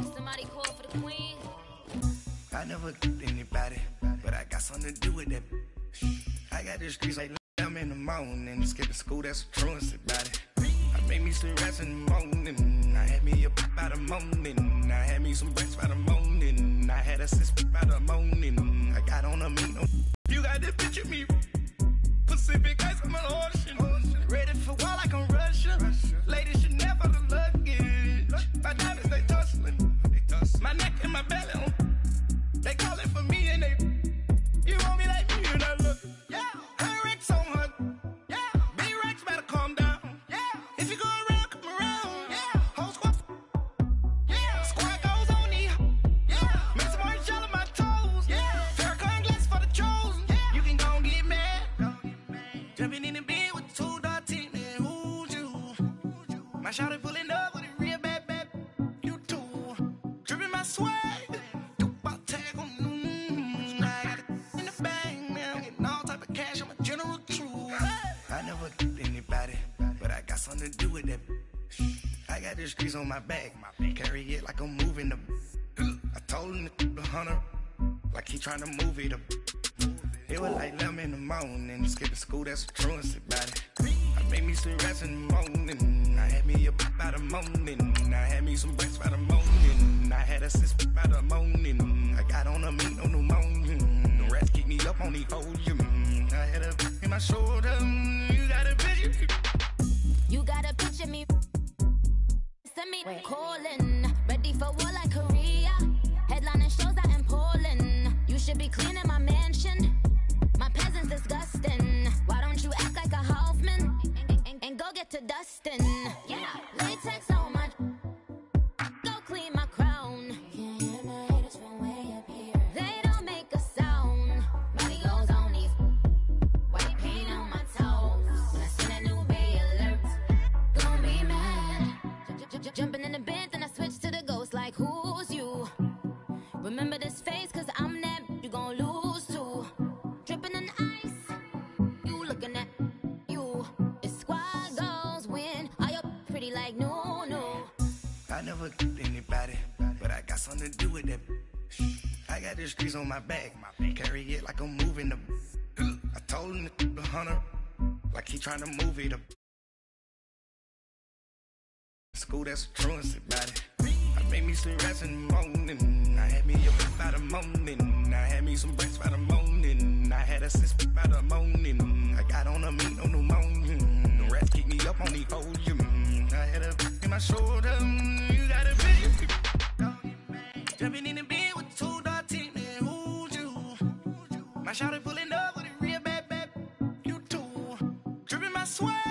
Somebody call for the queen. I never anybody, but I got something to do with that. I got the streets like I'm in the morning. Skipping school, that's a truancy about it. I made me some rest in the morning. I had me up by the morning. I had me some breakfast by the morning. I had a sis by the morning. I got on a meat. You got this picture of me. Pacific ice on my ocean. Ready for war like I'm Russian. Ladies should never the luggage. My diamonds, they tussling. My neck and my belly on. They call it for me and they. You want me like me and I look. Yeah. Her Rex on her. Yeah. Big Rex better calm down. Yeah. If you go around, come around. Yeah. Whole squad. Yeah. Squad goes on me. Yeah. Make some orange gel on my toes. Yeah. Farrakhan glass for the chosen. Yeah. You can go and get mad. Jumping in the bed with 2 dark teeth. Man, who's you? My shawty pulling up with a real bad. You too. Dripping my swag. Something to do with that. I got the streets on my back. Carry it like I'm moving the. I told him the hunter, like he trying to move it up. It was like 11 in the morning. Skipping school, that's a truancy about it. I made me some rest in the morning. I had me up by the morning. I had me some breakfast by the morning. I had a sis by the morning. I got on a meat on the morning. The rats keep me up on the folium. I had a in my shoulder. You got a vision. You got a picture me. Send me calling. Ready for war like Korea. Headlining shows out in Poland. You should be cleaning my mansion. My peasants disgusting. Why don't you act like a Hoffman and go get to dustin'? Yeah, latex on my. Go clean my crown. Can't hear my haters from way up here. They don't make a sound. Money goes on these. White paint on my toes. When I send a new bay alert, gon' be mad. Jumping in the bed, then I switch to the ghost like who's you? Remember this face, cause I'm that you gon' lose too. Dripping in ice, you looking at you. It's squad goals win. Are you pretty like no? I never anybody, but I got something to do with that. I got the streets on my back. Carry it like I'm moving the. I told him the hunter, like he trying to move it up. School, that's a truancy about it. I made me some rest in the morning. I had me up by the morning. I had me some breakfast by the morning. I had a sis by the morning. I got on a meat on the morning. The rats keep me up on the folium. I had a in my shoulder. You got a vision. Jumping in the bed with 2 dark teeth. Man, who's you? My shawty pulling up with a real bad. You too. Dripping my swag.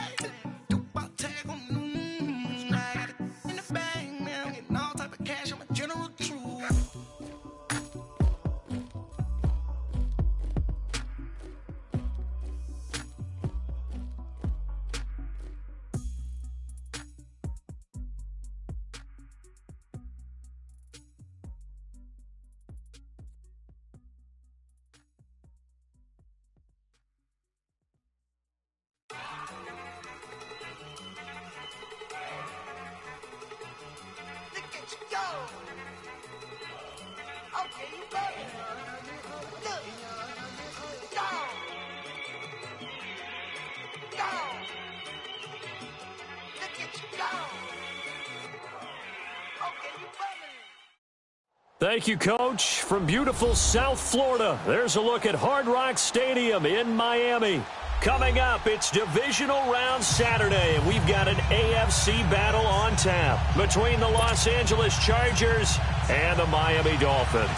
Thank you, Coach. From beautiful South Florida, there's a look at Hard Rock Stadium in Miami. Coming up, it's Divisional Round Saturday, and we've got an AFC battle on tap between the Los Angeles Chargers and the Miami Dolphins.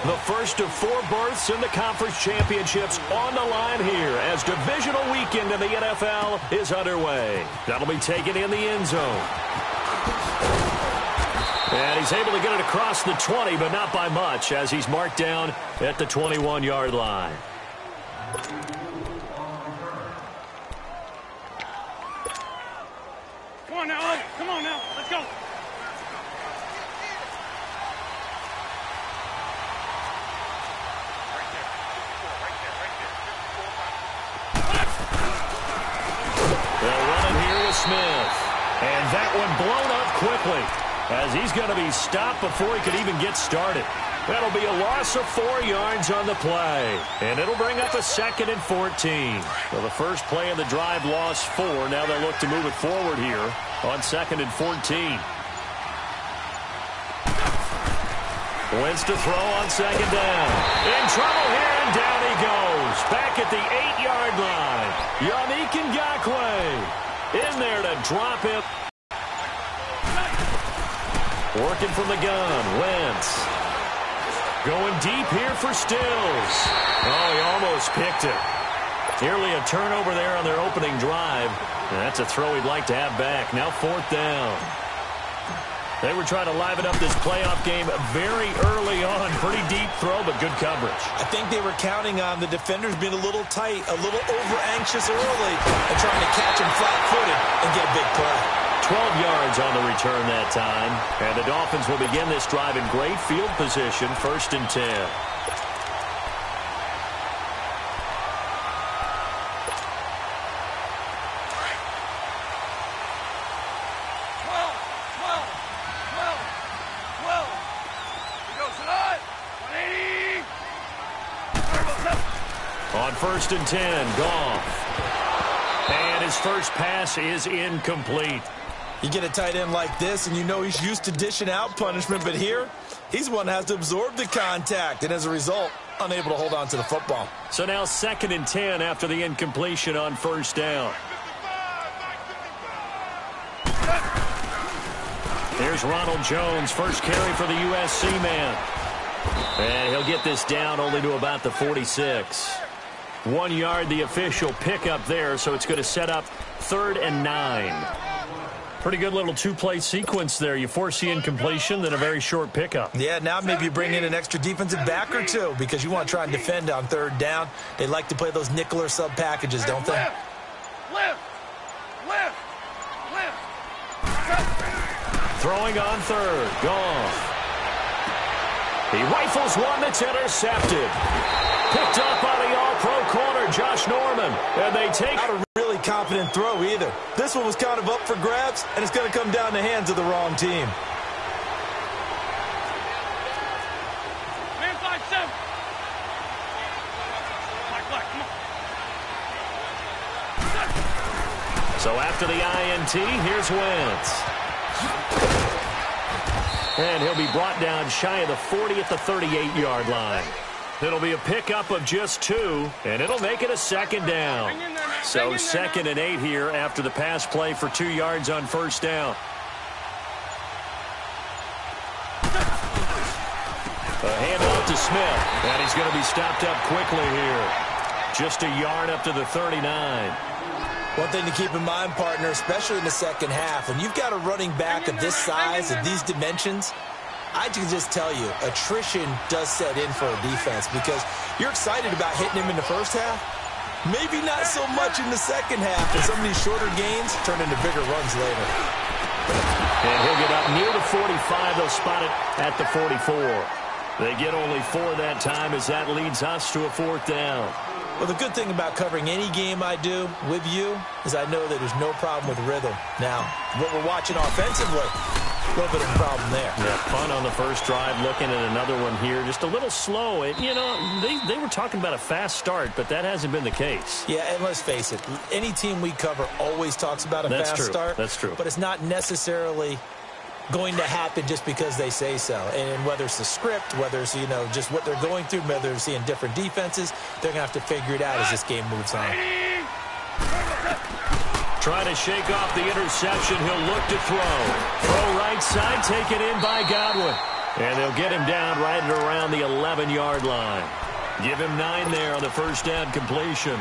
The first of 4 berths in the conference championships on the line here as divisional weekend in the NFL is underway. That'll be taken in the end zone. And he's able to get it across the 20, but not by much, as he's marked down at the 21-yard line. Come on now, come on now, let's go. They're running here with Smith. And that one blown up quickly. as he's going to be stopped before he could even get started. That'll be a loss of 4 yards on the play, and it'll bring up a 2nd and 14. So the first play of the drive lost 4. Now they'll look to move it forward here on 2nd and 14. Wins to throw on 2nd down. In trouble here, and down he goes. Back at the 8-yard line. Yannick Ngakoue in there to drop it. Working from the gun, Wentz. Going deep here for Stills. Oh, he almost picked it. Nearly a turnover there on their opening drive. And that's a throw he'd like to have back. Now 4th down. They were trying to liven up this playoff game very early on. Pretty deep throw, but good coverage. I think they were counting on the defenders being a little tight, a little over-anxious early, and trying to catch him flat-footed and get a big play. 12 yards on the return that time. And the Dolphins will begin this drive in great field position, 1st and 10. On 1st and 10, Goff. And his first pass is incomplete. You get a tight end like this, and you know he's used to dishing out punishment, but here, he's one that has to absorb the contact, and as a result, unable to hold on to the football. So now 2nd and 10 after the incompletion on 1st down. Here's Ronald Jones, first carry for the USC man. And he'll get this down only to about the 46. 1 yard, the official pickup there, so it's going to set up 3rd and 9. Pretty good little 2-play sequence there. You force the incompletion, then a very short pickup. Yeah, now maybe you bring in an extra defensive back or two because you want to try and defend on 3rd down. They like to play those nickel or sub packages, don't they? Left. Throwing on 3rd, Goff. He rifles one that's intercepted. Picked up by the all-pro corner, Josh Norman. And they take not a really confident throw either. This one was kind of up for grabs, and it's going to come down the hands of the wrong team. Man 5-7. Black, come on. So after the INT, here's Wentz. And he'll be brought down shy of the 40 at the 38-yard line. It'll be a pickup of just 2, and it'll make it a 2nd down. So 2nd and 8 here after the pass play for 2 yards on 1st down. A handoff to Smith, and he's going to be stopped up quickly here. Just a yard up to the 39. One thing to keep in mind, partner, especially in the second half, when you've got a running back of this size, of these dimensions, I can just tell you, attrition does set in for a defense because you're excited about hitting him in the first half. Maybe not so much in the second half, and some of these shorter gains turn into bigger runs later. And he'll get up near the 45. They'll spot it at the 44. They get only 4 that time as that leads us to a 4th down. Well, the good thing about covering any game I do with you is I know that there's no problem with rhythm. Now, what we're watching offensively, a little bit of a problem there. Yeah, fun on the first drive, looking at another one here. Just a little slow. You know, they were talking about a fast start, but that hasn't been the case. Yeah, and let's face it, any team we cover always talks about a fast start. That's true. But it's not necessarily going to happen just because they say so. And whether it's the script, whether it's, you know, just what they're going through, whether they're seeing different defenses, they're going to have to figure it out as this game moves on. Trying to shake off the interception. He'll look to throw. Throw right side, taken in by Godwin. And they'll get him down right at around the 11-yard line. Give him 9 there on the first down completion.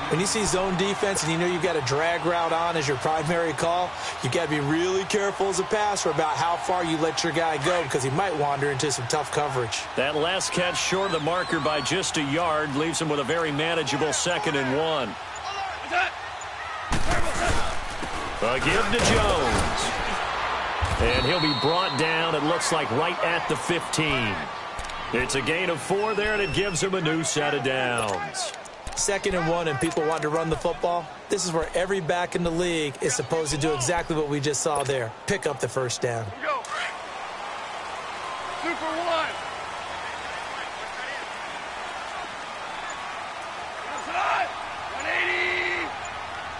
When you see zone defense and you know you've got a drag route on as your primary call, you've got to be really careful as a passer about how far you let your guy go because he might wander into some tough coverage. That last catch short of the marker by just a yard leaves him with a very manageable 2nd and 1. A give to Jones. And he'll be brought down, it looks like, right at the 15. It's a gain of 4 there, and it gives him a new set of downs. 2nd and 1 and people want to run the football. This is where every back in the league is supposed to do exactly what we just saw there. Pick up the first down. Super one. Inside. 180.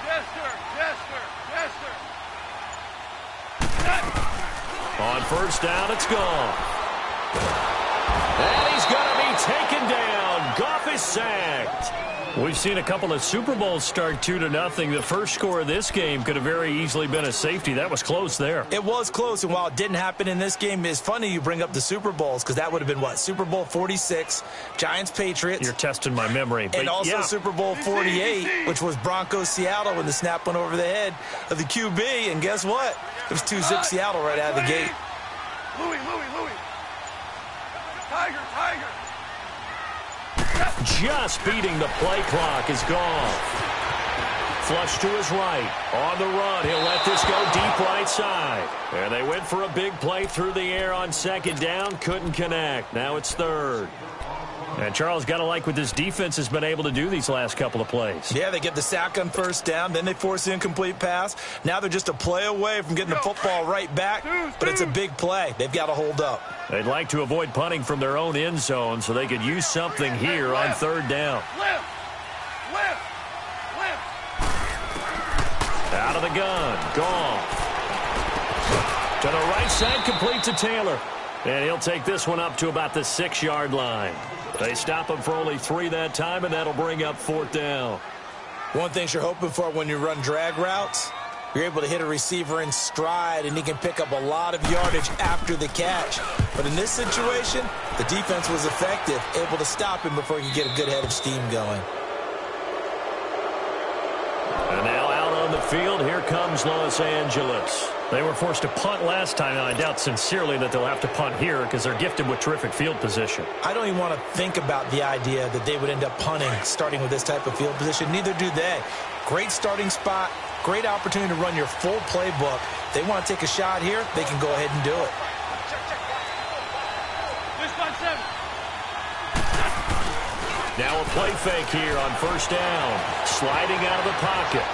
Jester. On first down, it's gone. And he's going to be taken down. Goff is sacked. We've seen a couple of Super Bowls start 2-0. The first score of this game could have very easily been a safety. That was close there. It was close, and while it didn't happen in this game, it's funny you bring up the Super Bowls because that would have been, what, Super Bowl 46, Giants-Patriots. You're testing my memory. And also Super Bowl 48, which was Broncos-Seattle when the snap went over the head of the QB. And guess what? It was 2-zip Seattle right out of the gate. Louis. Tiger. Just beating the play clock is gone. Flush to his right. On the run, he'll let this go deep right side. And they went for a big play through the air on second down. Couldn't connect. Now it's third. And Charles, got to like what this defense has been able to do these last couple of plays. Yeah, they get the sack on first down. Then they force the incomplete pass. Now they're just a play away from getting the football right back. But it's a big play. They've got to hold up. They'd like to avoid punting from their own end zone so they could use something here on third down. Lift. Out of the gun. Gone. To the right side, complete to Taylor. And he'll take this one up to about the 6-yard line. They stop him for only 3 that time, and that'll bring up fourth down. One thing you're hoping for when you run drag routes, you're able to hit a receiver in stride, and he can pick up a lot of yardage after the catch. But in this situation, the defense was effective, able to stop him before he could get a good head of steam going. And now out on the field, here comes Los Angeles. They were forced to punt last time. Now, I doubt sincerely that they'll have to punt here because they're gifted with terrific field position. I don't even want to think about the idea that they would end up punting starting with this type of field position. Neither do they. Great starting spot, great opportunity to run your full playbook. They want to take a shot here, they can go ahead and do it. Now a play fake here on first down. Sliding out of the pocket.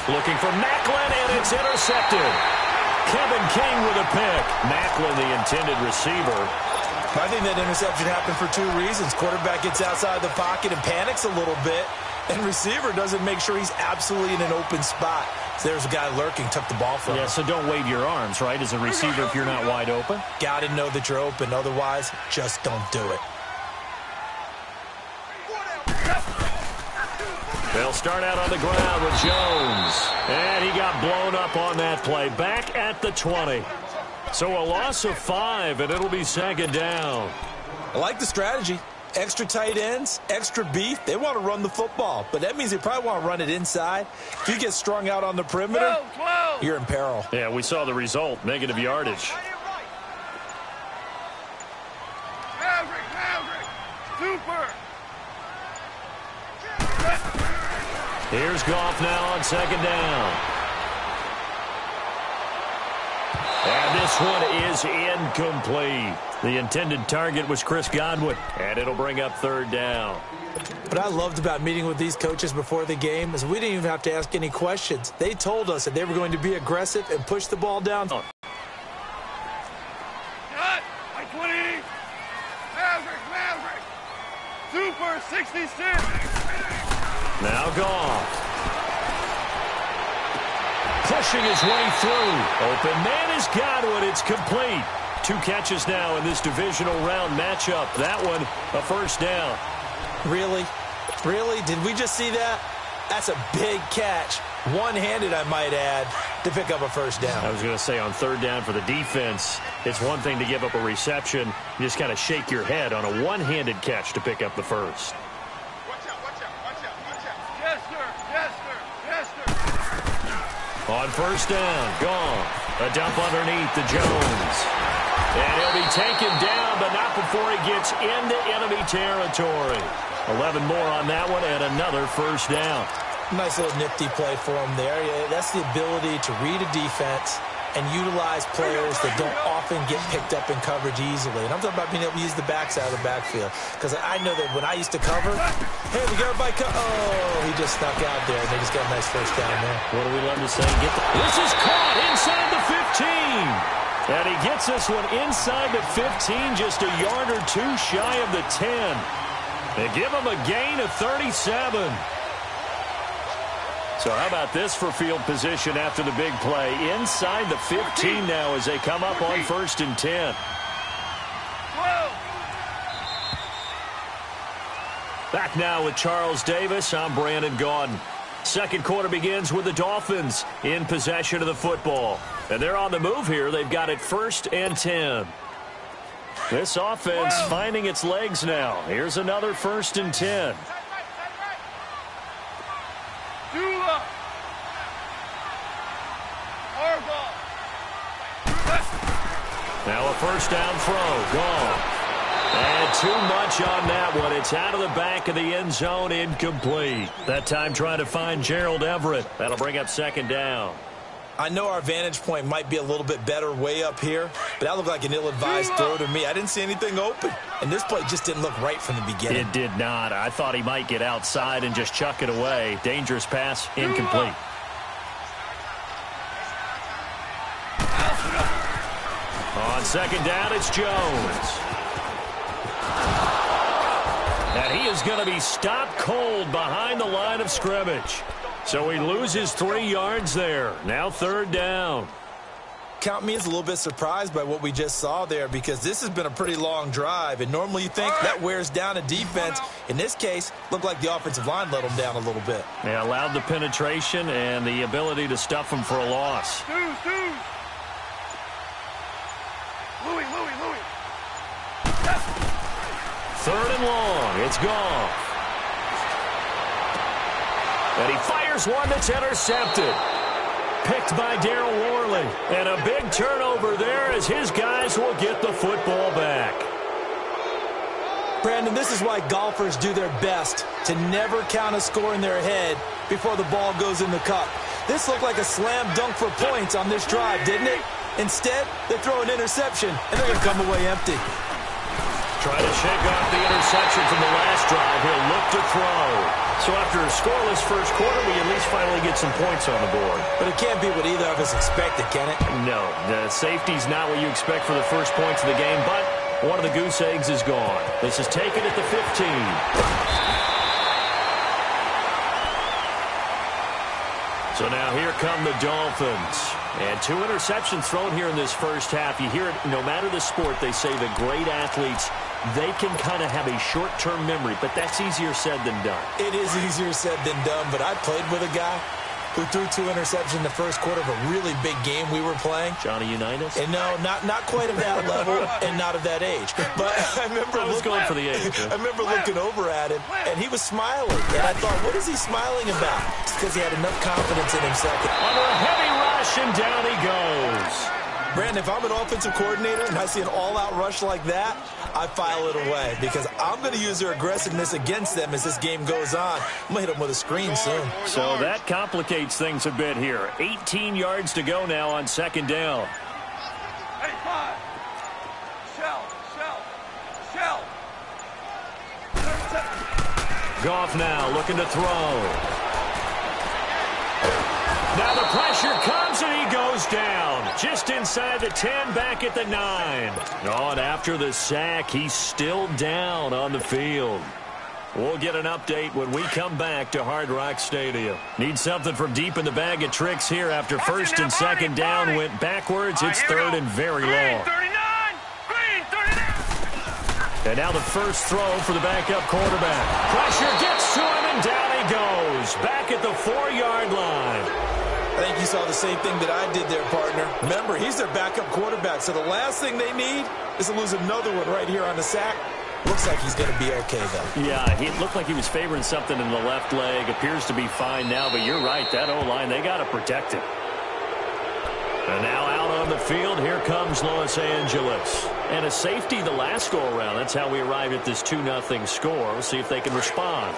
Looking for Macklin, and it's intercepted. Kevin King with a pick. Macklin, the intended receiver. I think that interception happened for 2 reasons. Quarterback gets outside the pocket and panics a little bit, and receiver doesn't make sure he's absolutely in an open spot. So there's a guy lurking, took the ball from him. Yeah, so don't wave your arms, right, as a receiver if you're not wide open? Got to know that you're open. Otherwise, just don't do it. They'll start out on the ground with Jones. And he got blown up on that play. Back at the 20. So a loss of 5, and it'll be second down. I like the strategy. Extra tight ends, extra beef. They want to run the football, but that means they probably want to run it inside. If you get strung out on the perimeter, 12. you're in peril. Yeah, we saw the result. Negative yardage. Maverick. Super. Here's Goff now on second down. And this one is incomplete. The intended target was Chris Godwin, and it'll bring up third down. What I loved about meeting with these coaches before the game is we didn't even have to ask any questions. They told us that they were going to be aggressive and push the ball down. Cut. By 20. Maverick. Super 66. Now Goff. Pushing his way through. Open man is Godwin. It's complete. 2 catches now in this divisional round matchup. That one, a first down. Really? Did we just see that? That's a big catch. One-handed, I might add, to pick up a first down. I was going to say on third down for the defense, it's one thing to give up a reception. You just kind of shake your head on a one-handed catch to pick up the first. On first down, gone. A dump underneath to Jones. And he'll be taken down, but not before he gets into enemy territory. 11 more on that one, and another first down. Nice little nifty play for him there. Yeah, that's the ability to read a defense and utilize players that don't often get picked up in coverage easily. And I'm talking about being able to use the backs out of the backfield. Because I know that when I used to cover, hey, we got everybody he just snuck out there, and they just got a nice first down there. What do we love to say? This is caught inside the 15. And he gets this one inside the 15, just a yard or two shy of the 10. They give him a gain of 37. So how about this for field position after the big play? Inside the 15 now as they come up on 1st and 10. Back now with Charles Davis. I'm Brandon Gaudin. Second quarter begins with the Dolphins in possession of the football. And they're on the move here. They've got it 1st and 10. This offense finding its legs now. Here's another 1st and 10. Now a first down throw. Gone. And too much on that one. It's out of the back of the end zone, incomplete. That time trying to find Gerald Everett. That'll bring up 2nd down. I know our vantage point might be a little bit better way up here, but that looked like an ill-advised throw to me. I didn't see anything open, and this play just didn't look right from the beginning. It did not. I thought he might get outside and just chuck it away. Dangerous pass, incomplete. On 2nd down, it's Jones. And he is going to be stopped cold behind the line of scrimmage. So he loses 3 yards there. Now 3rd down. Count me as a little bit surprised by what we just saw there, because this has been a pretty long drive, and normally you think that wears down a defense. In this case, looked like the offensive line let them down a little bit. They allowed the penetration and the ability to stuff them for a loss. Louis. 3rd and long. It's gone. And he fires one that's intercepted. Picked by Darryl Worley. And a big turnover there as his guys will get the football back. Brandon, this is why golfers do their best to never count a score in their head before the ball goes in the cup. This looked like a slam dunk for points on this drive, didn't it? Instead, they throw an interception, and they're going to come away empty. Trying to shake off the interception from the last drive. He'll look to throw. So after a scoreless first quarter, we at least finally get some points on the board. But it can't be what either of us expected, can it? No, the safety's not what you expect for the first points of the game, but one of the goose eggs is gone. This is taken at the 15. So now here come the Dolphins. And 2 interceptions thrown here in this first half. You hear it, no matter the sport, they say the great athletes, they can kind of have a short-term memory, but that's easier said than done. It is easier said than done, but I played with a guy who threw 2 interceptions in the first quarter of a really big game we were playing. Johnny Unitas? And no, not quite of that level and not of that age. But I remember going for the age. I remember looking over at him, and he was smiling. And I thought, what is he smiling about? It's because he had enough confidence in himself. Under a heavy rush, and down he goes. Brandon, if I'm an offensive coordinator and I see an all-out rush like that, I file it away because I'm going to use their aggressiveness against them as this game goes on. I'm going to hit them with a screen soon. So that complicates things a bit here. 18 yards to go now on 2nd down. Hey, 5. Shell. Goff now looking to throw. Now the pressure comes and he goes down. Just inside the 10, back at the 9. On after the sack, he's still down on the field. We'll get an update when we come back to Hard Rock Stadium. Need something from deep in the bag of tricks here after 1st and 2nd down went backwards. It's 3rd and very long. Green 39. And now the first throw for the backup quarterback. Pressure gets to him and down he goes. Back at the 4-yard line. I think you saw the same thing that I did there, partner. Remember, he's their backup quarterback, so the last thing they need is to lose another one right here on the sack. Looks like he's going to be okay, though. Yeah, it looked like he was favoring something in the left leg. Appears to be fine now, but you're right. That O-line, they got to protect him. And now out on the field, here comes Los Angeles. And a safety the last go-around. That's how we arrived at this 2-0 score. We'll see if they can respond.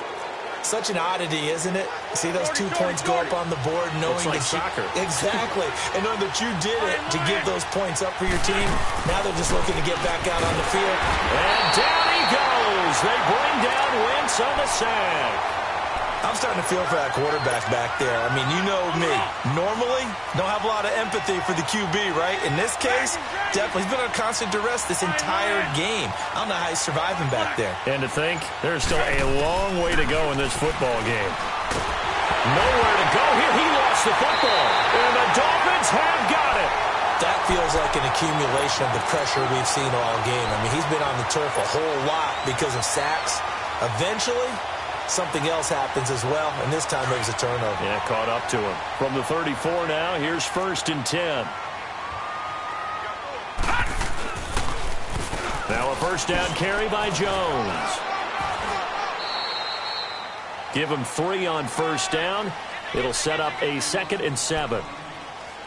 Such an oddity, isn't it? See those 2 points go up on the board knowing like that soccer. Exactly. And knowing that you did it to give those points up for your team. Now they're just looking to get back out on the field. And down he goes. They bring down Wentz on the sack. I'm starting to feel for that quarterback back there. I mean, you know me. Normally, don't have a lot of empathy for the QB, right? In this case, definitely. He's been under constant duress this entire game. I don't know how he's surviving back there. And to think, there's still a long way to go in this football game. Nowhere to go here. He lost the football. And the Dolphins have got it. That feels like an accumulation of the pressure we've seen all game. I mean, he's been on the turf a whole lot because of sacks. Eventually, something else happens as well, and this time it was a turnover. Yeah, caught up to him. From the 34 now, here's 1st and 10. Now a 1st down carry by Jones. Give him 3 on 1st down. It'll set up a 2nd and 7.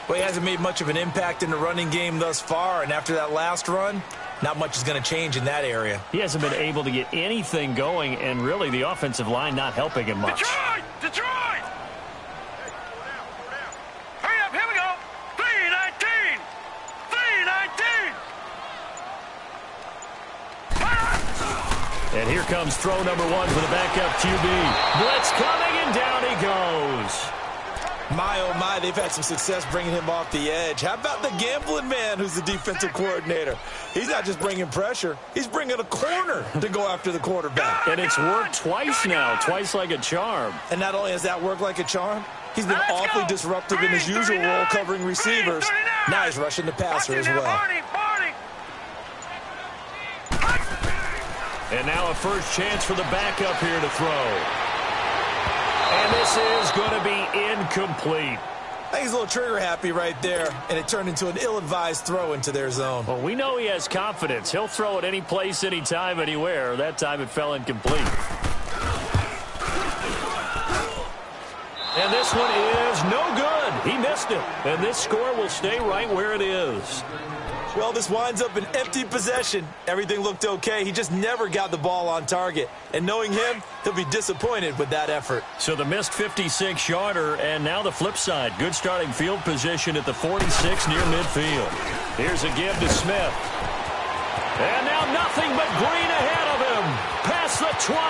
Well, he hasn't made much of an impact in the running game thus far, and after that last run, not much is going to change in that area. He hasn't been able to get anything going, and really the offensive line not helping him much. Detroit! Detroit! Hurry up, here we go! 3-19! 3-19! And here comes throw number 1 for the backup QB. Blitz coming, and down he goes. My, oh my, they've had some success bringing him off the edge. How about the gambling man who's the defensive coordinator? He's not just bringing pressure. He's bringing a corner to go after the quarterback. And it's worked twice now, twice like a charm. And not only has that worked like a charm, he's been awfully disruptive in his usual role covering receivers. Now he's rushing the passer as well. And now a first chance for the backup here to throw. And this is going to be incomplete. I think he's a little trigger happy right there, and it turned into an ill-advised throw into their zone. Well, we know he has confidence. He'll throw it any place, anytime, anywhere. That time it fell incomplete. And this one is no good. He missed it. And this score will stay right where it is. Well, this winds up an empty possession. Everything looked okay. He just never got the ball on target. And knowing him, he'll be disappointed with that effort. So the missed 56-yarder, and now the flip side. Good starting field position at the 46 near midfield. Here's a give to Smith. And now nothing but green ahead of him. Past the 20.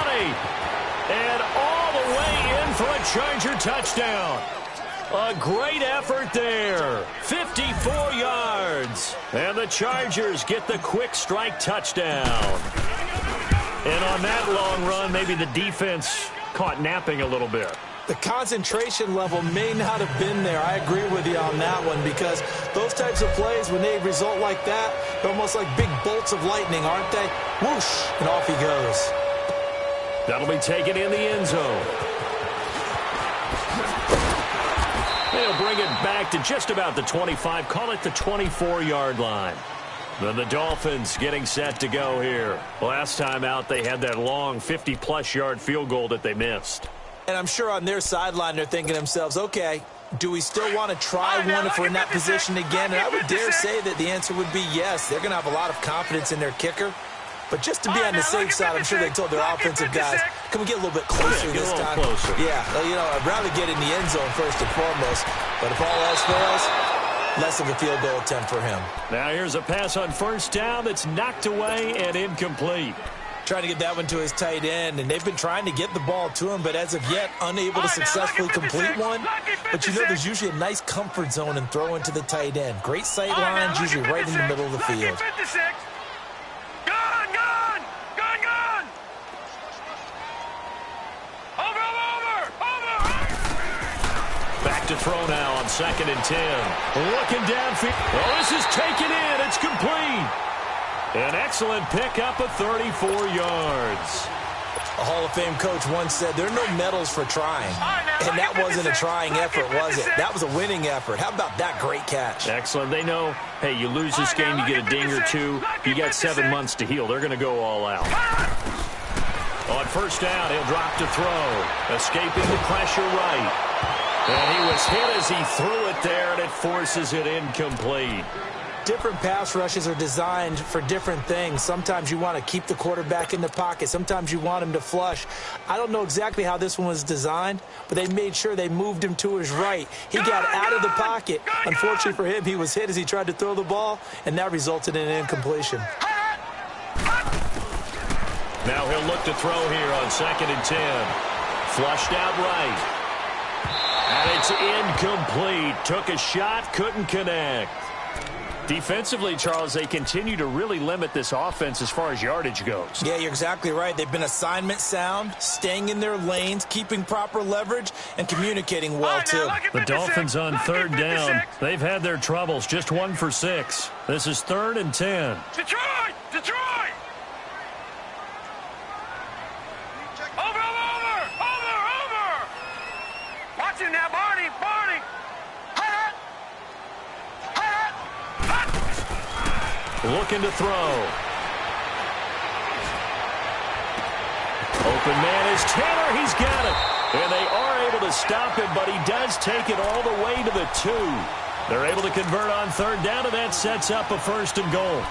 And all the way in for a Charger touchdown. A great effort there. 54 yards. And the Chargers get the quick strike touchdown. And on that long run, maybe the defense caught napping a little bit. The concentration level may not have been there. I agree with you on that one, because those types of plays, when they result like that, they're almost like big bolts of lightning, aren't they? Whoosh, and off he goes. That'll be taken in the end zone. They'll bring it back to just about the 25. Call it the 24-yard line. Then the Dolphins getting set to go here. Last time out, they had that long 50-plus yard field goal that they missed. And I'm sure on their sideline, they're thinking to themselves, okay, do we still want to try one if we're in that position again? And I would dare say that the answer would be yes. They're going to have a lot of confidence in their kicker. But just to be on the safe side, I'm sure they told their offensive guys, can we get a little bit closer this time? Closer. Yeah, you know, I'd rather get in the end zone first and foremost. But if all else fails, less of a field goal attempt for him. Now here's a pass on first down that's knocked away and incomplete. Trying to get that one to his tight end, and they've been trying to get the ball to him, but as of yet, unable to successfully complete one. But you know, there's usually a nice comfort zone in throwing to the tight end. Great sight lines, usually right in the middle of the field. Back to throw now on 2nd and 10. Looking downfield. Oh, this is taken in. It's complete. An excellent pickup of 34 yards. A Hall of Fame coach once said, there are no medals for trying. And that wasn't a trying effort, was it? That was a winning effort. How about that great catch? Excellent. They know, hey, you lose this game, you get a ding or two. You got 7 months to heal. They're going to go all out. On first down, he'll drop to throw. Escaping the pressure right. And he was hit as he threw it there, and it forces it incomplete. Different pass rushes are designed for different things. Sometimes you want to keep the quarterback in the pocket. Sometimes you want him to flush. I don't know exactly how this one was designed, but they made sure they moved him to his right. He got out of the pocket. Unfortunately for him, he was hit as he tried to throw the ball, and that resulted in an incompletion. Now he'll look to throw here on 2nd and 10. Flushed out right. And it's incomplete. Took a shot, couldn't connect. Defensively, Charles, they continue to really limit this offense as far as yardage goes. Yeah, you're exactly right. They've been assignment sound, staying in their lanes, keeping proper leverage, and communicating well, too. The Dolphins on third down. They've had their troubles, just 1 for 6. This is 3rd and 10. Detroit! Detroit! Over! Watch him now, Barney! Looking to throw. Open man is Taylor. He's got it. And they are able to stop him, but he does take it all the way to the 2. They're able to convert on third down, and that sets up a 1st and goal.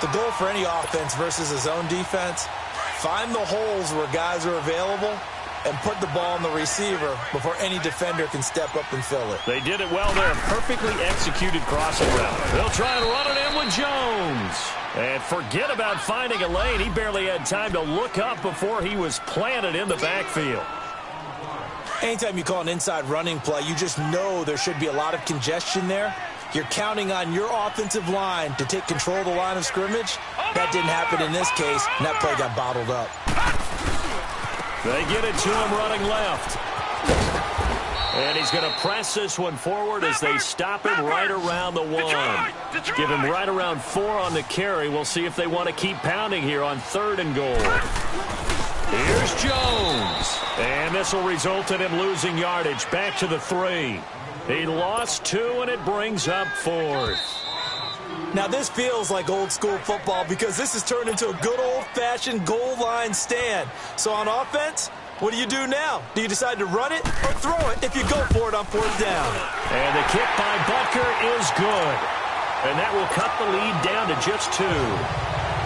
The goal for any offense versus a zone defense, find the holes where guys are available and put the ball on the receiver before any defender can step up and fill it. They did it well there. Perfectly executed crossing route. They'll try and run it in with Jones. And forget about finding a lane. He barely had time to look up before he was planted in the backfield. Anytime you call an inside running play, you just know there should be a lot of congestion there. You're counting on your offensive line to take control of the line of scrimmage. That didn't happen in this case, and that play got bottled up. They get it to him running left. And he's going to press this one forward as they stop him right around the 1. Give him right around 4 on the carry. We'll see if they want to keep pounding here on 3rd and goal. Here's Jones. And this will result in him losing yardage. Back to the 3. He lost 2, and it brings up 4th. Now, this feels like old-school football because this has turned into a good old-fashioned goal line stand. So on offense, what do you do now? Do you decide to run it or throw it if you go for it on 4th down? And the kick by Butker is good. And that will cut the lead down to just 2.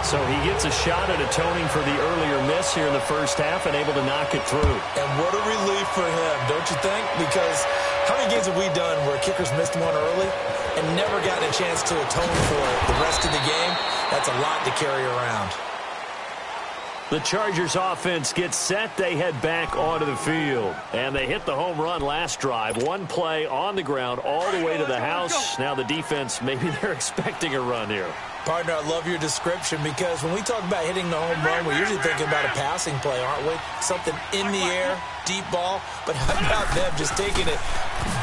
So he gets a shot at atoning for the earlier miss here in the first half and able to knock it through. And what a relief for him, don't you think? Because how many games have we done where kickers missed one early and never gotten a chance to atone for it the rest of the game? That's a lot to carry around. The Chargers offense gets set. They head back onto the field. And they hit the home run last drive. One play on the ground all the way to the house. Now the defense, maybe they're expecting a run here. Partner, I love your description because when we talk about hitting the home run, we're usually thinking about a passing play, aren't we? Something in the air, deep ball. But how about them just taking it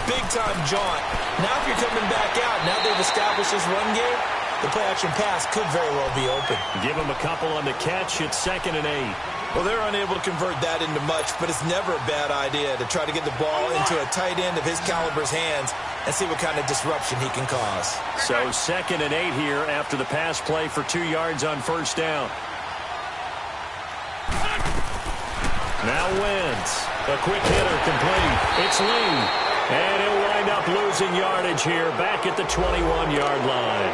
big-time jaunt? Now if you're coming back out, now they've established this run game, the play-action pass could very well be open. Give them a couple on the catch. It's 2nd and 8. Well, they're unable to convert that into much, but it's never a bad idea to try to get the ball into a tight end of his caliber's hands and see what kind of disruption he can cause. So 2nd and 8 here after the pass play for 2 yards on 1st down. Now Wentz. A quick hitter complete. It's Lee. And he'll wind up losing yardage here back at the 21-yard line.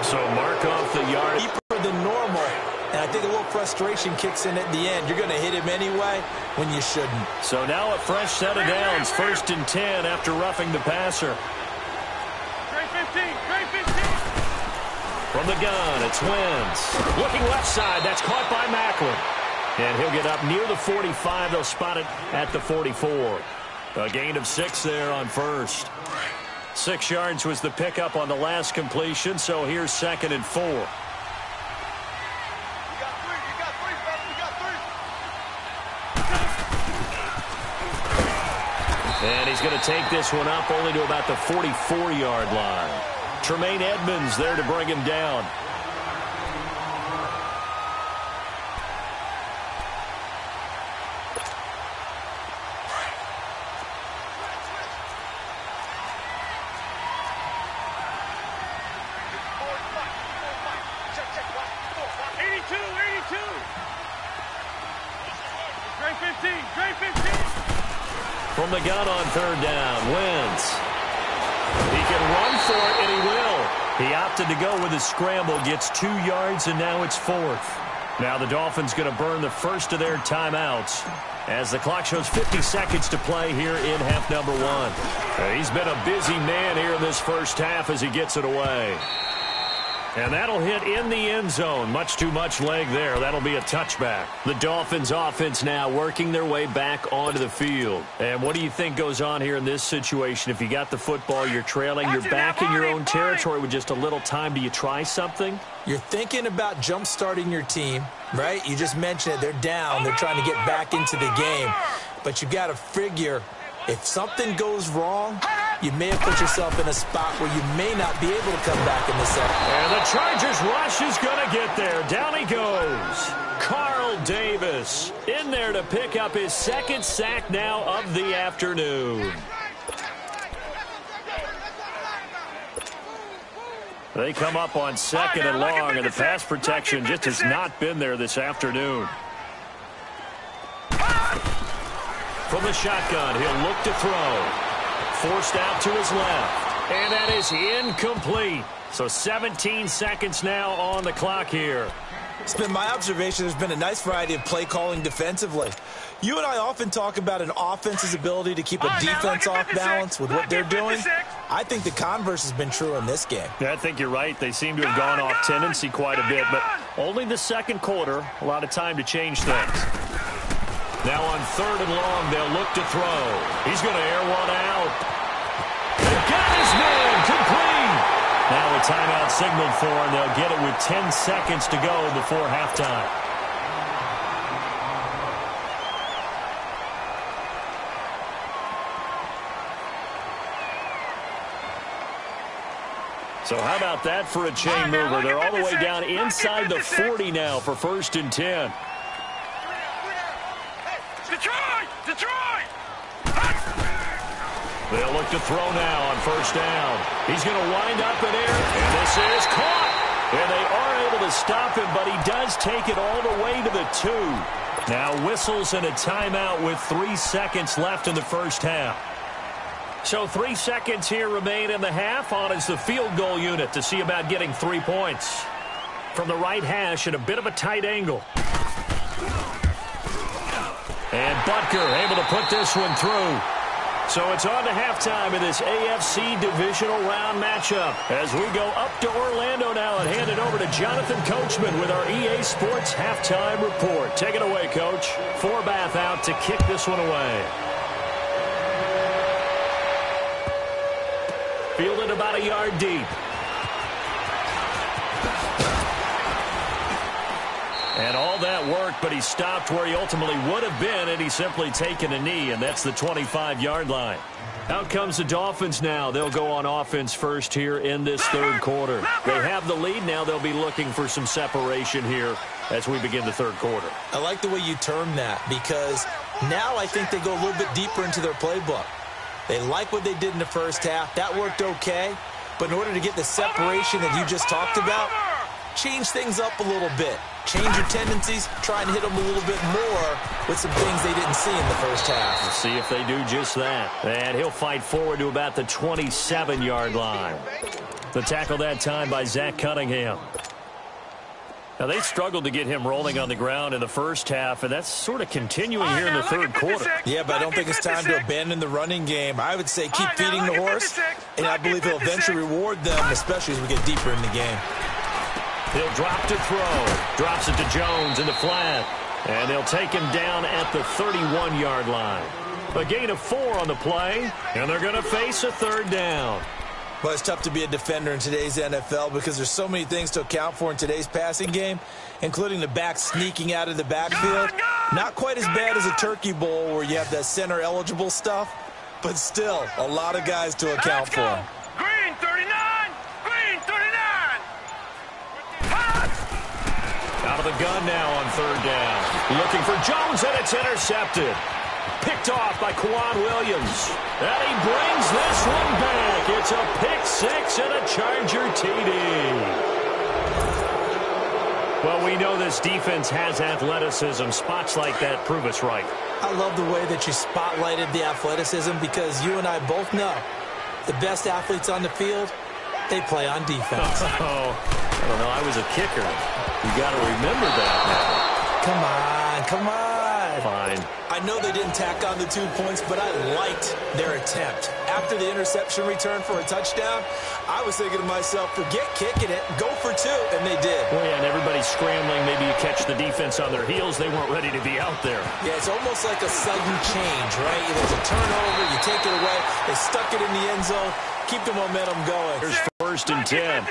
So mark off the yard. Deeper than normal. And I think a little frustration kicks in at the end. You're going to hit him anyway when you shouldn't. So now a fresh set of downs. 1st and 10 after roughing the passer. Great 15. From the gun, it's Wentz. Looking left side. That's caught by Macklin. And he'll get up near the 45. They'll spot it at the 44. A gain of 6 there on 1st. 6 yards was the pickup on the last completion. So here's 2nd and 4. And he's going to take this one up only to about the 44-yard line. Tremaine Edmonds there to bring him down. From the gun on 3rd down, Wentz. He can run for it, and he will. He opted to go with his scramble, gets 2 yards, and now it's 4th. Now the Dolphins going to burn the first of their timeouts as the clock shows 50 seconds to play here in half number 1. He's been a busy man here in this first half as he gets it away. And that'll hit in the end zone. Much too much leg there. That'll be a touchback. The Dolphins offense now working their way back onto the field. And what do you think goes on here in this situation? If you got the football, you're trailing, you're back in your own territory with just a little time. Do you try something? You're thinking about jump-starting your team, right? You just mentioned it. They're down. They're trying to get back into the game. But you got to figure if something goes wrong, you may have put yourself in a spot where you may not be able to come back in the second. And the Chargers rush is going to get there. Down he goes. Carl Davis in there to pick up his second sack now of the afternoon. They come up on second and long, and the pass protection just has not been there this afternoon. From the shotgun, he'll look to throw. Forced out to his left. And that is incomplete. So 17 seconds now on the clock here. It's been my observation there's been a nice variety of play calling defensively. You and I often talk about an offense's ability to keep a defense off balance with what they're doing. I think the converse has been true in this game. Yeah, I think you're right. They seem to have gone off tendency quite a bit, but only the second quarter, a lot of time to change things. Now on third and long, they'll look to throw. He's going to air one out. They've got his man complete. Now a timeout signaled for, and they'll get it with 10 seconds to go before halftime. So how about that for a chain mover? They're all the way down inside the 40 now for 1st and 10. Detroit! They'll look to throw now on 1st down. He's going to wind up in air, and this is caught. And they are able to stop him, but he does take it all the way to the 2. Now whistles and a timeout with 3 seconds left in the first half. So 3 seconds here remain in the half. On is the field goal unit to see about getting 3 points. From the right hash at a bit of a tight angle. And Butker able to put this one through. So it's on to halftime in this AFC divisional round matchup. As we go up to Orlando now and hand it over to Jonathan Coachman with our EA Sports halftime report. Take it away, Coach. Forbath out to kick this one away. Fielded about a yard deep. And all that worked, but he stopped where he ultimately would have been, and he's simply taken a knee, and that's the 25-yard line. Out comes the Dolphins now. They'll go on offense first here in this third quarter. They have the lead. Now they'll be looking for some separation here as we begin the third quarter. I like the way you term that, because now I think they go a little bit deeper into their playbook. They like what they did in the first half. That worked okay. But in order to get the separation that you just talked about, change things up a little bit. Change your tendencies, try and hit them a little bit more with some things they didn't see in the first half. We'll see if they do just that. And he'll fight forward to about the 27-yard line. The tackle that time by Zach Cunningham. Now, they struggled to get him rolling on the ground in the first half, and that's sort of continuing here in the third quarter. Yeah, but I don't think it's time to abandon the running game. I would say keep feeding the horse, and I believe he'll eventually reward them, especially as we get deeper in the game. He'll drop to throw. Drops it to Jones in the flat. And they'll take him down at the 31-yard line. A gain of 4 on the play, and they're going to face a third down. Well, it's tough to be a defender in today's NFL because there's so many things to account for in today's passing game, including the back sneaking out of the backfield. Not quite as bad as a turkey bowl where you have that center-eligible stuff, but still a lot of guys to account for. Green 39! Green 39! Out of the gun now on third down. Looking for Jones, and it's intercepted. Picked off by Kwan Williams. And he brings this one back. It's a pick six and a Charger TD. Well, we know this defense has athleticism. Spots like that prove us right. I love the way that you spotlighted the athleticism because you and I both know the best athletes on the field, they play on defense. Oh, I don't know. I was a kicker. You got to remember that now. Come on, come on. Fine. I know they didn't tack on the 2 points, but I liked their attempt. After the interception return for a touchdown, I was thinking to myself, forget kicking it, go for 2, and they did. Well, yeah, and everybody's scrambling. Maybe you catch the defense on their heels. They weren't ready to be out there. Yeah, it's almost like a sudden change, right? There's a turnover, you take it away, they stuck it in the end zone, keep the momentum going. Here's 1st and 10.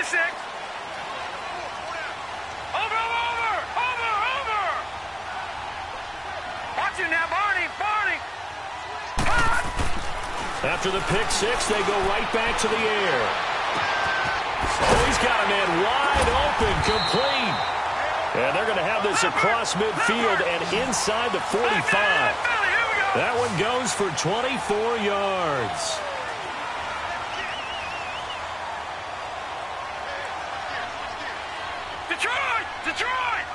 After the pick 6, they go right back to the air. Oh, he's got a man wide open, complete. And they're going to have this across midfield and inside the 45. That one goes for 24 yards. Detroit! Detroit!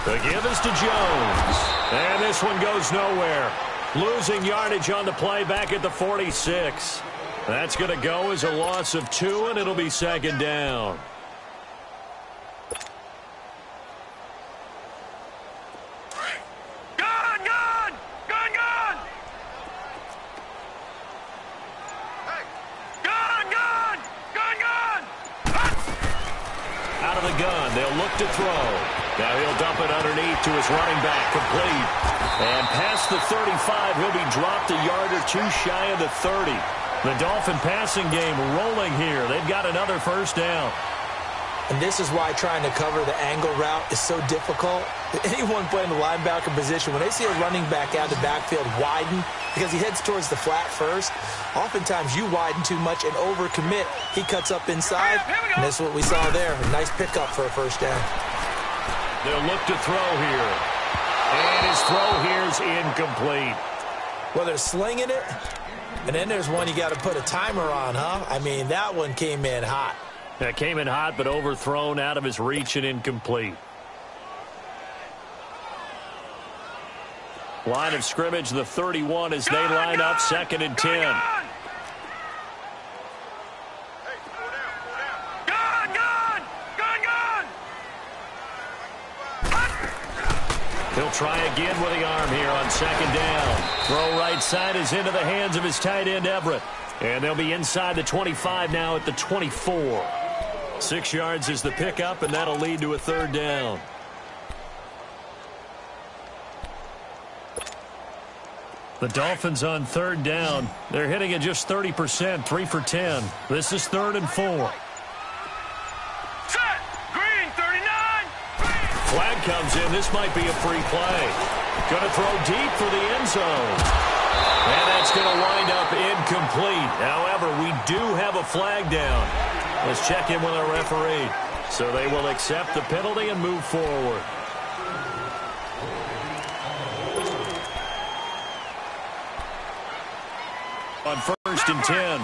The give is to Jones. And this one goes nowhere. Losing yardage on the play back at the 46. That's going to go as a loss of 2, and it'll be 2nd down. Gun! Gun! Gun! Gun! Gun! Gun! Gun! Gun! Out of the gun, they'll look to throw. Now he'll dump it underneath to his running back, complete. And past the 35, he'll be dropped a yard or 2 shy of the 30. The Dolphin passing game rolling here. They've got another 1st down. And this is why trying to cover the angle route is so difficult. Anyone playing the linebacker position, when they see a running back out of the backfield widen, because he heads towards the flat first, oftentimes you widen too much and overcommit. He cuts up inside, and that's what we saw there. A nice pickup for a 1st down. They'll look to throw here. And his throw here's incomplete. Well, they're slinging it, and then there's one you got to put a timer on, huh? I mean, that one came in hot. That came in hot, but overthrown, out of his reach, and incomplete. Line of scrimmage, the 31, as they line up 2nd and 10. He'll try again with the arm here on 2nd down. Throw right side is into the hands of his tight end, Everett. And they'll be inside the 25 now at the 24. 6 yards is the pickup, and that'll lead to a 3rd down. The Dolphins on 3rd down. They're hitting at just 30%, 3 for 10. This is 3rd and 4. Set! Green, 39! Flag comes in. This might be a free play. Going to throw deep for the end zone. And that's going to wind up incomplete. However, we do have a flag down. Let's check in with our referee. So they will accept the penalty and move forward. On 1st and 10.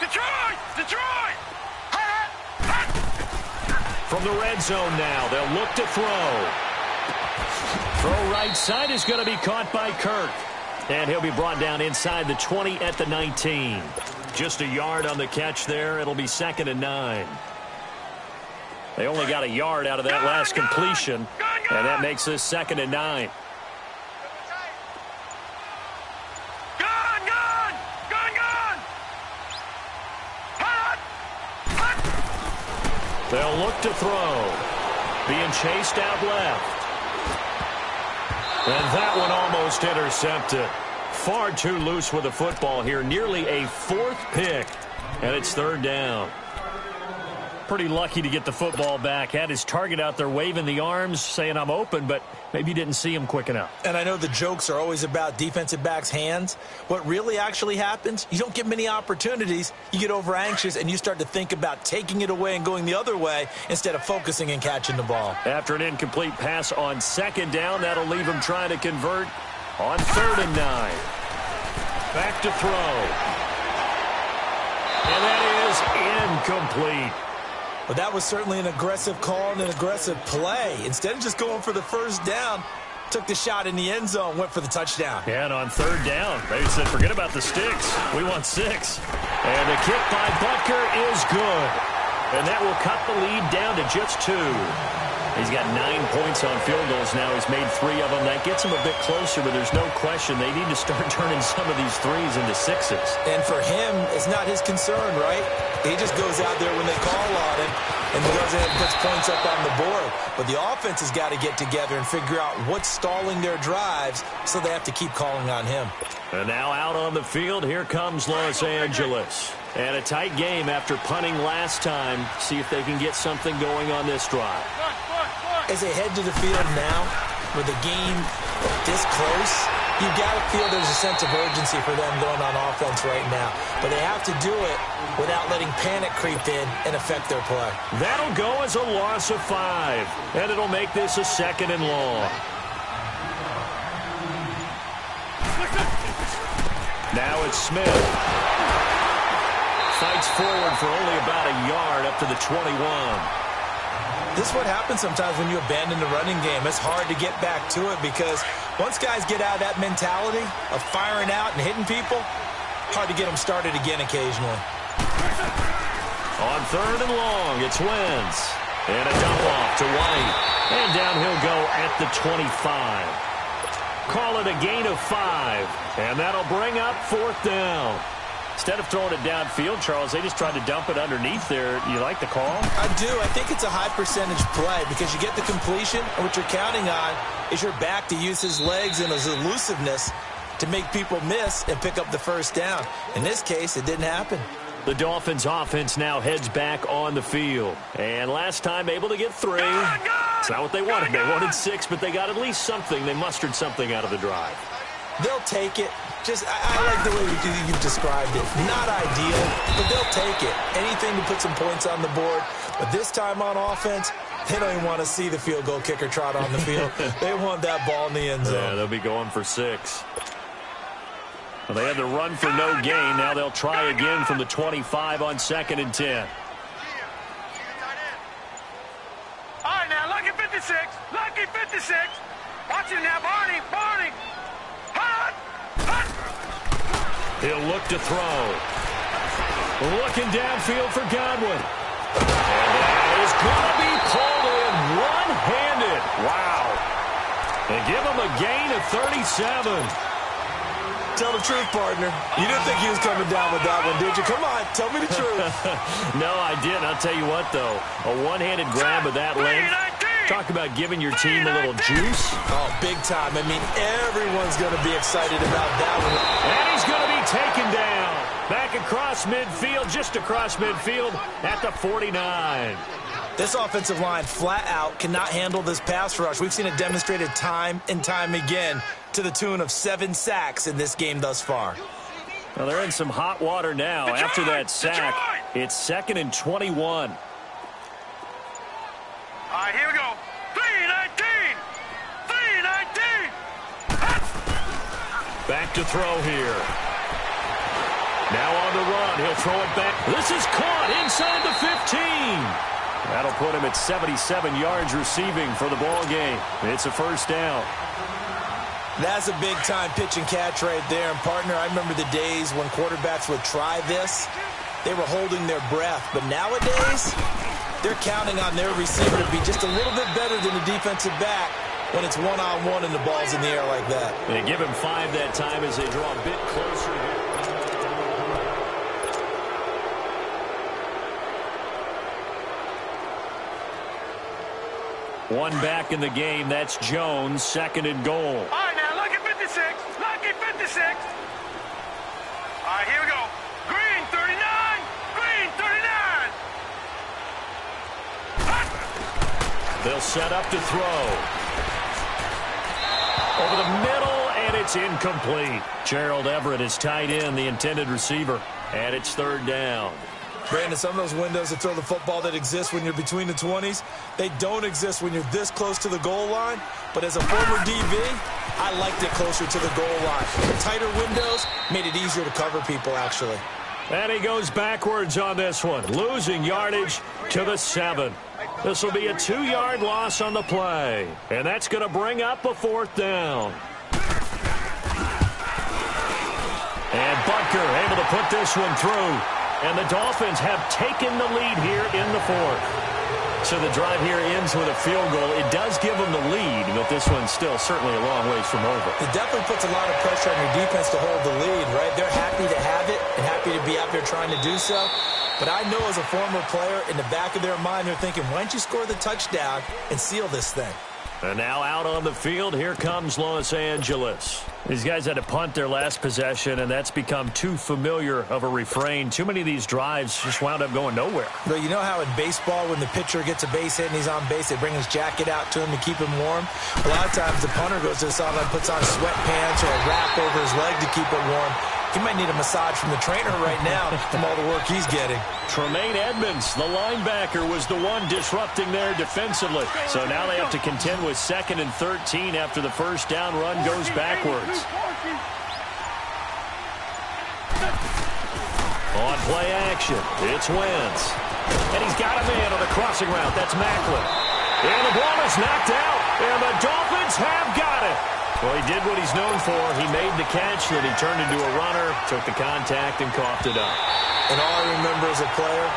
Detroit! Detroit! From the red zone now, they'll look to throw. Throw right side is going to be caught by Kirk. And he'll be brought down inside the 20 at the 19. Just a yard on the catch there. It'll be 2nd and 9. They only got a yard out of that last completion, and that makes this 2nd and 9. They'll look to throw. Being chased out left. And that one almost intercepted. Far too loose with the football here. Nearly a 4th pick. And it's 3rd down. Pretty lucky to get the football back. Had his target out there waving the arms, saying I'm open, but maybe didn't see him quick enough. And I know the jokes are always about defensive backs' hands. What really actually happens, you don't get many opportunities. You get over anxious, and you start to think about taking it away and going the other way instead of focusing and catching the ball. After an incomplete pass on 2nd down, that'll leave him trying to convert on 3rd and 9. Back to throw. And that is incomplete. But that was certainly an aggressive call and an aggressive play. Instead of just going for the 1st down, took the shot in the end zone, went for the touchdown. Yeah, and on 3rd down, they said, forget about the sticks. We want 6. And the kick by Butker is good. And that will cut the lead down to just 2. He's got 9 points on field goals now. He's made 3 of them. That gets him a bit closer, but there's no question they need to start turning some of these threes into 6s. And for him, it's not his concern, right? He just goes out there when they call on him and goes in and puts points up on the board. But the offense has got to get together and figure out what's stalling their drives, so they have to keep calling on him. And now out on the field, here comes Los Angeles. And a tight game after punting last time. See if they can get something going on this drive. As they head to the field now, with the game this close, you've got to feel there's a sense of urgency for them going on offense right now. But they have to do it without letting panic creep in and affect their play. That'll go as a loss of 5. And it'll make this a 2nd and long. Now it's Smith. Fights forward for only about a yard up to the 21. This is what happens sometimes when you abandon the running game. It's hard to get back to it because once guys get out of that mentality of firing out and hitting people, hard to get them started again occasionally. On 3rd and long, it's Wentz. And a dump off to White. And down he'll go at the 25. Call it a gain of 5. And that'll bring up 4th down. Instead of throwing it downfield, Charles, they just tried to dump it underneath there. You like the call? I do. I think it's a high-percentage play because you get the completion, and what you're counting on is your back to use his legs and his elusiveness to make people miss and pick up the first down. In this case, it didn't happen. The Dolphins' offense now heads back on the field. And last time able to get 3. It's not what they wanted. They wanted 6, but they got at least something. They mustered something out of the drive. They'll take it. I like the way you've described it. Not ideal, but they'll take it. Anything to put some points on the board. But this time on offense, they don't even want to see the field goal kicker trot on the field. They want that ball in the end zone. Yeah, they'll be going for 6. Well, they had the run for no gain. Now they'll try again from the 25 on 2nd and 10. All right, now, lucky 56. Lucky 56. Watch it now, Barney. Barney. Hot. Hot. He'll look to throw. Looking downfield for Godwin. And that is going to be pulled in one-handed. Wow. They give him a gain of 37. Tell the truth, partner. You didn't think he was coming down with that one, did you? Come on, tell me the truth. No, I didn't. I'll tell you what, though. A one-handed grab of that length. Talk about giving your team a little juice. Oh, big time. I mean, everyone's going to be excited about that one. And he's going to be taken down. Back across midfield, just across midfield at the 49. This offensive line flat out cannot handle this pass rush. We've seen it demonstrated time and time again to the tune of 7 sacks in this game thus far. Well, they're in some hot water now. After that sack, it's 2nd and 21. All right, here we go. 3-19. 3-19. Back to throw here. Now on the run. He'll throw it back. This is caught inside the 15. That'll put him at 77 yards receiving for the ball game. It's a first down. That's a big-time pitch and catch right there. And, partner, I remember the days when quarterbacks would try this. They were holding their breath. But nowadays, they're counting on their receiver to be just a little bit better than the defensive back when it's one-on-one and the ball's in the air like that. They give him 5 that time as they draw a bit closer here. One back in the game. That's Jones, 2nd and goal. All right, now, lucky 56. Lucky 56. All right, here we go. Green, 39. Green, 39. Hot. They'll set up to throw. Over the middle, and it's incomplete. Gerald Everett is tight end, the intended receiver. And it's 3rd down. Brandon, some of those windows to throw the football that exist when you're between the 20s, they don't exist when you're this close to the goal line. But as a former DB, I liked it closer to the goal line. The tighter windows made it easier to cover people, actually. And he goes backwards on this one, losing yardage to the 7. This will be a 2-yard loss on the play. And that's going to bring up a 4th down. And Butker linebacker able to put this one through. And the Dolphins have taken the lead here in the fourth. So the drive here ends with a field goal. It does give them the lead, but this one's still certainly a long ways from over. It definitely puts a lot of pressure on your defense to hold the lead, right? They're happy to have it and happy to be out there trying to do so. But I know as a former player, in the back of their mind, they're thinking, why don't you score the touchdown and seal this thing? And now out on the field, here comes Los Angeles. These guys had to punt their last possession, and that's become too familiar of a refrain. Too many of these drives just wound up going nowhere. But you know how in baseball, when the pitcher gets a base hit and he's on base, they bring his jacket out to him to keep him warm? A lot of times the punter goes to the sideline, puts on sweatpants or a wrap over his leg to keep it warm. He might need a massage from the trainer right now from all the work he's getting. Tremaine Edmonds, the linebacker, was the one disrupting there defensively. So now they have to contend with 2nd and 13 after the first down run goes backwards. On play action, it's Wentz. And he's got a man on the crossing route. That's Macklin. And the ball is knocked out. And the Dolphins have got it. Well, he did what he's known for. He made the catch, then he turned into a runner, took the contact, and coughed it up. And all I remember as a player,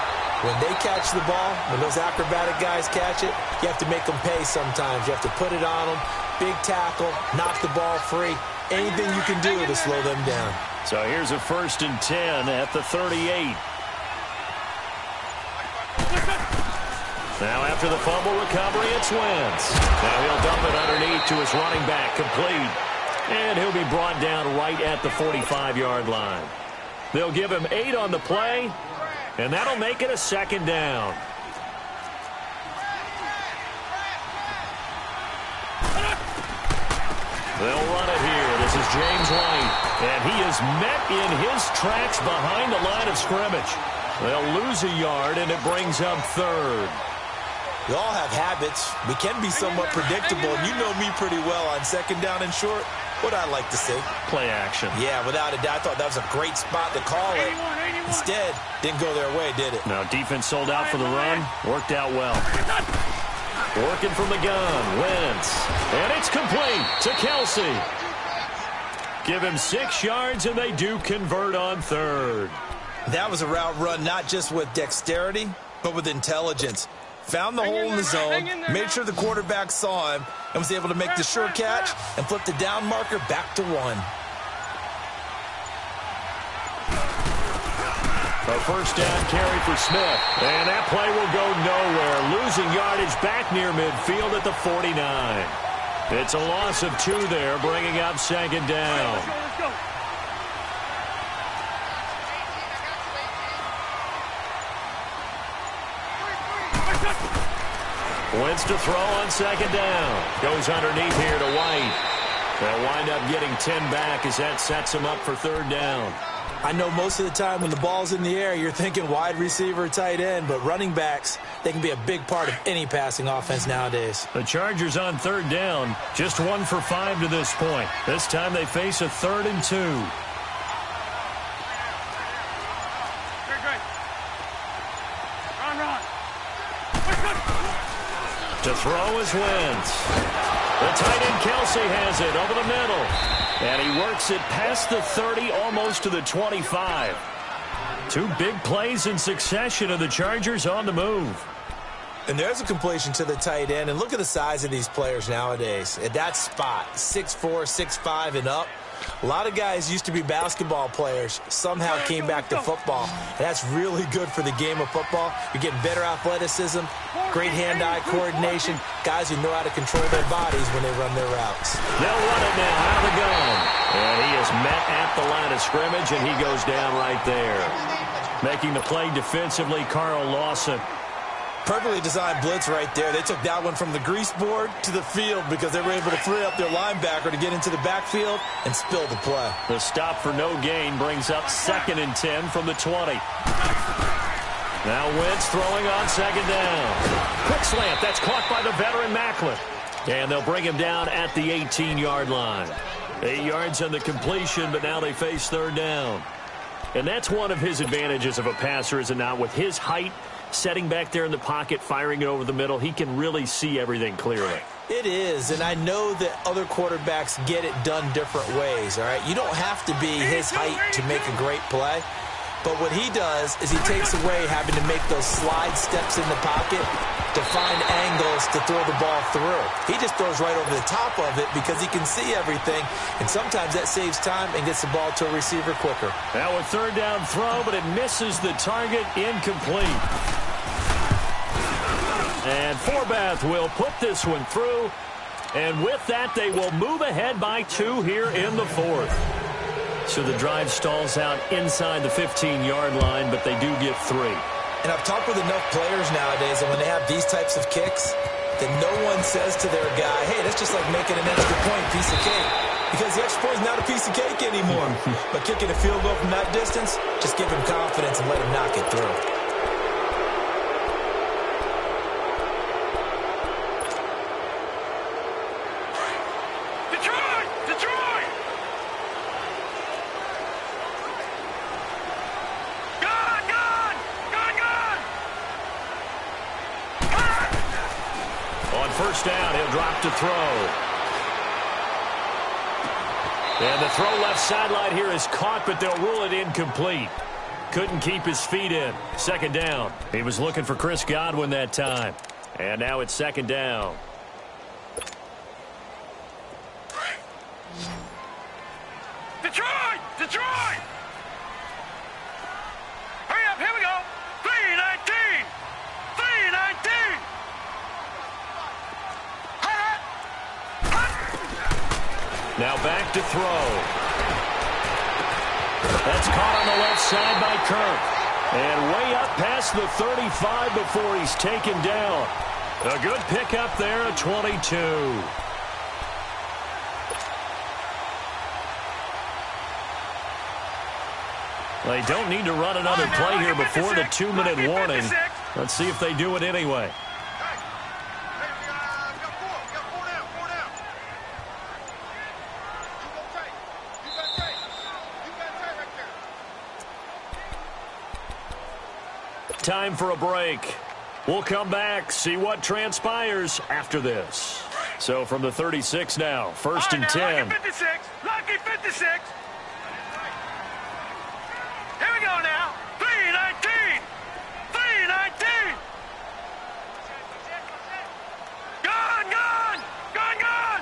when they catch the ball, when those acrobatic guys catch it, you have to make them pay sometimes. You have to put it on them, big tackle, knock the ball free. Anything you can do to slow them down. So here's a 1st and 10 at the 38. Now after the fumble recovery, it's Wentz. Now he'll dump it underneath to his running back, complete. And he'll be brought down right at the 45-yard line. They'll give him 8 on the play, and that'll make it a 2nd down. They'll run it here. This is James White, and he is met in his tracks behind the line of scrimmage. They'll lose a yard, and it brings up 3rd. We all have habits. We can be somewhat predictable, and you know me pretty well on 2nd down and short. What I like to see. Play action. Yeah, without a doubt. I thought that was a great spot to call it. Instead, didn't go their way, did it? Now, defense sold out for the run. Worked out well. Working from the gun. Wentz. And it's complete to Kelsey. Give him 6 yards, and they do convert on 3rd. That was a route run not just with dexterity, but with intelligence. Found the hole in the zone, made sure the quarterback saw him, and was able to make the sure catch and flip the down marker back to 1. A 1st down carry for Smith. And that play will go nowhere. Losing yardage back near midfield at the 49. It's a loss of 2 there, bringing up 2nd down. Let's go. Wentz to throw on 2nd down. Goes underneath here to White. They'll wind up getting 10 back as that sets him up for 3rd down. I know most of the time when the ball's in the air, you're thinking wide receiver, tight end, but running backs, they can be a big part of any passing offense nowadays. The Chargers on 3rd down, just 1 for 5 to this point. This time they face a 3rd and 2. To throw is Wentz. The tight end Kelsey has it over the middle. And he works it past the 30, almost to the 25. 2 big plays in succession of the Chargers on the move. And there's a completion to the tight end. And look at the size of these players nowadays. At that spot, 6'4", 6'5", and up. A lot of guys used to be basketball players, somehow came back to football. And that's really good for the game of football. You're getting better athleticism, great hand-eye coordination, guys who know how to control their bodies when they run their routes. They'll run it now out of the gun. And he is met at the line of scrimmage, and he goes down right there. Making the play defensively, Carl Lawson. Perfectly designed blitz right there. They took that one from the grease board to the field because they were able to free up their linebacker to get into the backfield and spill the play. The stop for no gain brings up 2nd and 10 from the 20. Now Wentz throwing on 2nd down. Quick slant. That's caught by the veteran Macklin. And they'll bring him down at the 18-yard line. 8 yards on the completion, but now they face 3rd down. And that's one of his advantages of a passer, is it not? With his height, setting back there in the pocket, firing it over the middle. He can really see everything clearly. It is, and I know that other quarterbacks get it done different ways, all right? You don't have to be his height to make a great play, but what he does is he takes away having to make those slide steps in the pocket to find angles to throw the ball through. He just throws right over the top of it because he can see everything, and sometimes that saves time and gets the ball to a receiver quicker. Now a third down throw, but it misses the target, incomplete. And Forbath will put this one through, and with that, they will move ahead by 2 here in the 4th. So the drive stalls out inside the 15-yard line, but they do get 3. And I've talked with enough players nowadays, and when they have these types of kicks, that no one says to their guy, hey, that's just like making an extra point, piece of cake. Because the extra point is not a piece of cake anymore. But kicking a field goal from that distance, just give him confidence and let him knock it through. First down, he'll drop to throw. And the throw left sideline here is caught, but they'll rule it incomplete. Couldn't keep his feet in. Second down. He was looking for Chris Godwin that time. And now it's second down. Detroit! Detroit! Hurry up, here we go. 3-19! 3-19! Now back to throw. That's caught on the left side by Kirk. And way up past the 35 before he's taken down. A good pickup there at 22. They don't need to run another play here before the 2-minute warning. Let's see if they do it anyway. Time for a break. We'll come back, see what transpires after this. So from the 36 now, first and 10. Lucky 56. Lucky 56. Here we go now. 3-19. 3-19. Gone, gone. Gone, gone.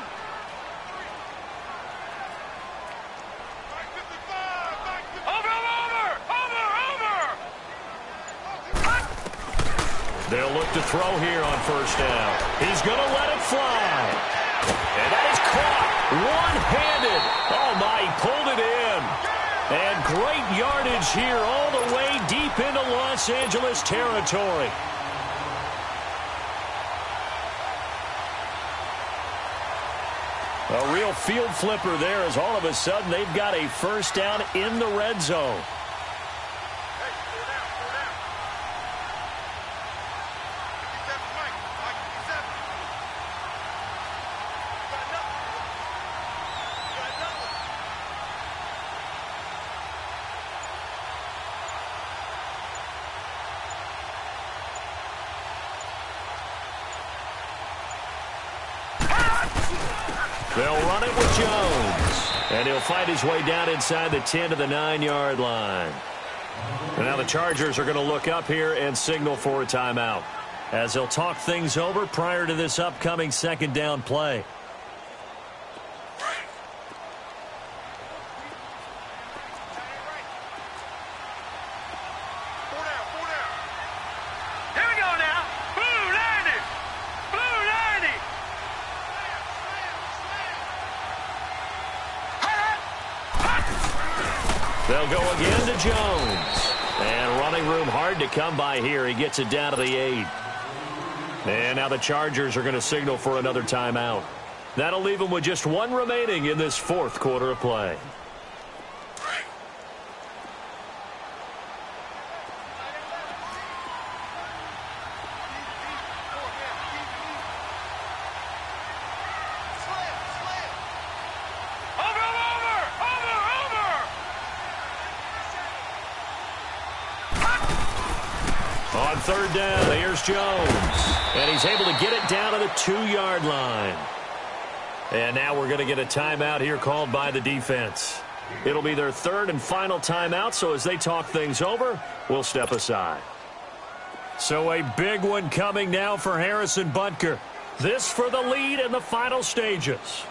They'll look to throw here on first down. He's going to let it fly. And that is caught one-handed. Oh, my, he pulled it in. And great yardage here all the way deep into Los Angeles territory. A real field flipper there as all of a sudden they've got a first down in the red zone. They'll run it with Jones. And he'll fight his way down inside the 10 to the 9-yard line. And now the Chargers are going to look up here and signal for a timeout as they'll talk things over prior to this upcoming second down play. They'll go again to Jones. And running room hard to come by here. He gets it down to the 8. And now the Chargers are going to signal for another timeout. That'll leave them with just one remaining in this fourth quarter of play. On third down. Here's Jones. And he's able to get it down to the 2-yard line. And now we're going to get a timeout here called by the defense. It'll be their third and final timeout, so as they talk things over, we'll step aside. So a big one coming now for Harrison Butker. This for the lead in the final stages.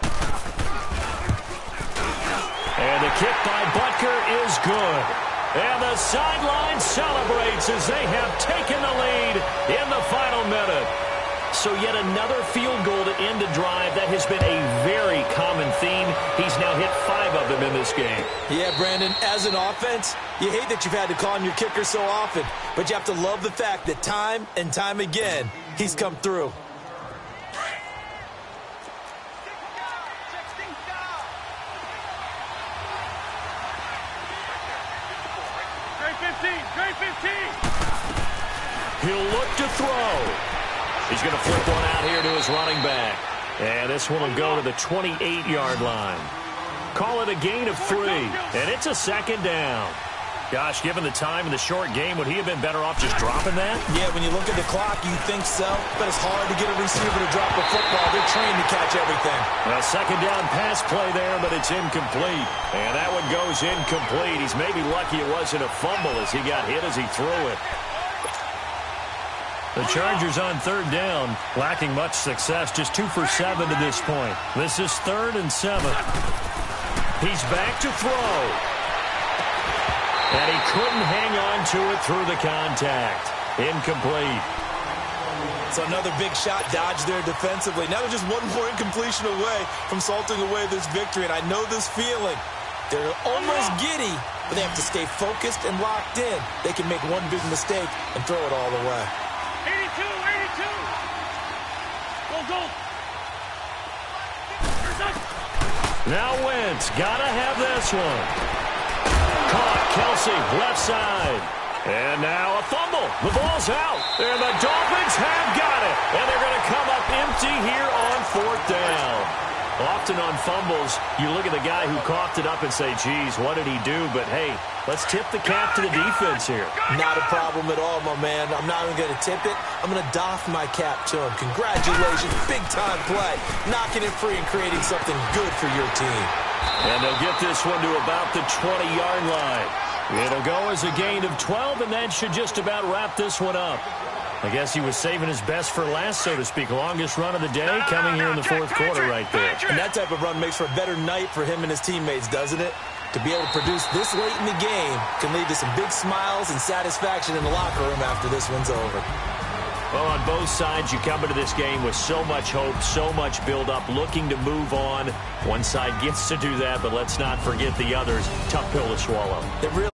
And the kick by Butker is good. And the sideline celebrates as they have taken the lead in the final minute. So yet another field goal to end a drive. That has been a very common theme. He's now hit 5 of them in this game. Yeah, Brandon, as an offense, you hate that you've had to call on your kicker so often, but you have to love the fact that time and time again, he's come through. He'll look to throw. He's going to flip one out here to his running back. And this one will go to the 28-yard line. Call it a gain of 3, and it's a second down. Gosh, given the time in the short game, would he have been better off just dropping that? Yeah, when you look at the clock, you think so. But it's hard to get a receiver to drop a football. They're trained to catch everything. A second down pass play there, but it's incomplete. And that one goes incomplete. He's maybe lucky it wasn't a fumble as he got hit as he threw it. The Chargers on third down, lacking much success, just 2 for 7 to this point. This is 3rd and 7. He's back to throw. And he couldn't hang on to it through the contact. Incomplete. So another big shot dodged there defensively. Now they're just one more incompletion away from salting away this victory. And I know this feeling. They're almost giddy, but they have to stay focused and locked in. They can make one big mistake and throw it all the way. 82. Go. Now Wentz, gotta have this one. Caught, Kelsey, left side. And now a fumble. The ball's out. And the Dolphins have got it. And they're going to come up empty here on 4th down. Often on fumbles, you look at the guy who coughed it up and say, geez, what did he do? But, hey, let's tip the cap to the defense here. Not a problem at all, my man. I'm not even going to tip it. I'm going to doff my cap to him. Congratulations. Big-time play. Knocking it free and creating something good for your team. And they'll get this one to about the 20-yard line. It'll go as a gain of 12, and that should just about wrap this one up. I guess he was saving his best for last, so to speak. Longest run of the day coming here in the 4th quarter right there. And that type of run makes for a better night for him and his teammates, doesn't it? To be able to produce this late in the game can lead to some big smiles and satisfaction in the locker room after this one's over. Well, on both sides, you come into this game with so much hope, so much build-up, looking to move on. One side gets to do that, but let's not forget the others. Tough pill to swallow. It really